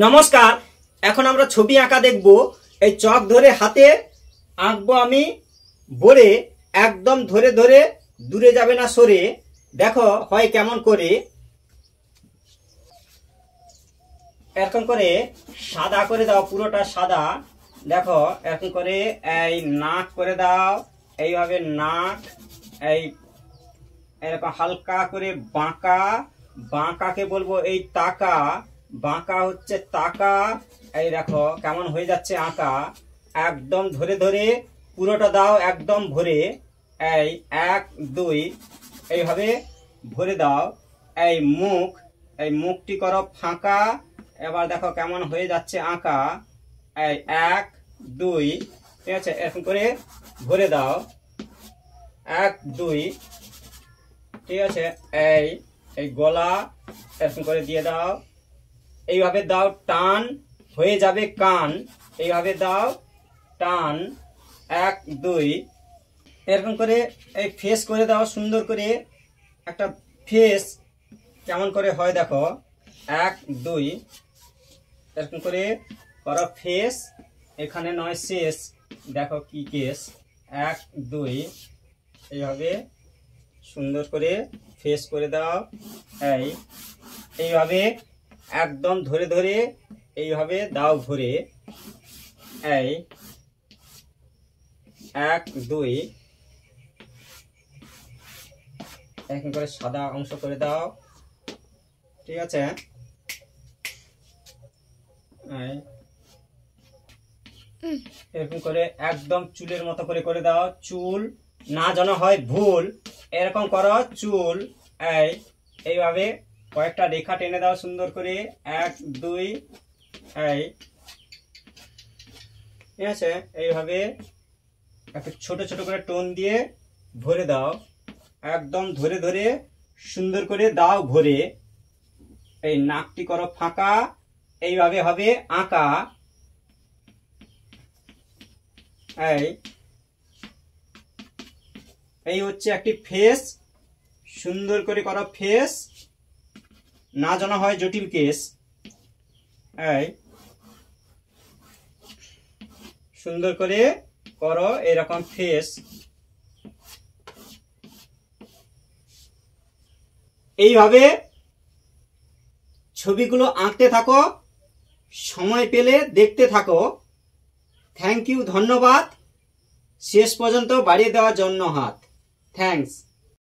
নমস্কার। এখন আমরা ছবি আঁকা দেখব। এই চক ধরে হাতে আঁকবো আমি বলে একদম ধরে ধরে দূরে যাবে না সরে। দেখো হয় কেমন করে। এরকম করে সাদা করে দাও, পুরোটা সাদা। দেখো এরকম করে এই নাক করে দাও, এইভাবে নাক এই এরকম হালকা করে বাঁকা, বাঁকাকে বলবো এই তাকা, বাঁকা হচ্ছে তাকা। এই দেখো কেমন হয়ে যাচ্ছে আঁকা। একদম ধরে ধরে পুরোটা দাও, একদম ভরে। এই 1 2 এইভাবে ভরে দাও। এই মুখ, এই মুখটি করো ফাঁকা। এবার দেখো কেমন হয়ে যাচ্ছে আঁকা। এই 1 2 ঠিক আছে, এরকম করে ভরে দাও। 1 2 ঠিক আছে। এই গলা এরকম করে দিয়ে দাও। এইভাবে দাও, টান হয়ে যাবে কান। এইভাবে দাও, টান। 1 2 এরকম করে এই ফেস করে দাও, সুন্দর করে একটা ফেস কেমন করে হয় দেখো। 1 2 এরকম করে করো ফেস। এখানে নয় শেষ, দেখো কি কেস। 1 2 এইভাবে সুন্দর করে ফেস করে দাও। এইভাবে একদম ধরে ধরে এইভাবে দাও ভরে। 1 2 এরকম করে সাদা অংশ করে দাও, ঠিক আছে। এরকম করে একদম চুলের মতো করে করে দাও। চুল না যেন হয় ভুল, এরকম করো চুল। এইভাবে কয়েকটা রেখা টেনে দাও সুন্দর করে। 1 2 ঠিক আছে। এইভাবে একটু ছোট ছোট করে টোন দিয়ে ভরে দাও। একদম ধরে ধরে সুন্দর করে দাও ভরে। এই নাকটি করো ফাঁকা, এইভাবে হবে আঁকা। এই হচ্ছে একটি ফেস। সুন্দর করে করো ফেস, না যেন হয় জটিল কেস। সুন্দর করে করো এরকম ফেস। এইভাবে ছবিগুলো আঁকতে থাকো, সময় পেলে দেখতে থাকো। থ্যাংক ইউ, ধন্যবাদ শেষ পর্যন্ত বাড়িয়ে দেওয়ার জন্য হাত। থ্যাঙ্কস।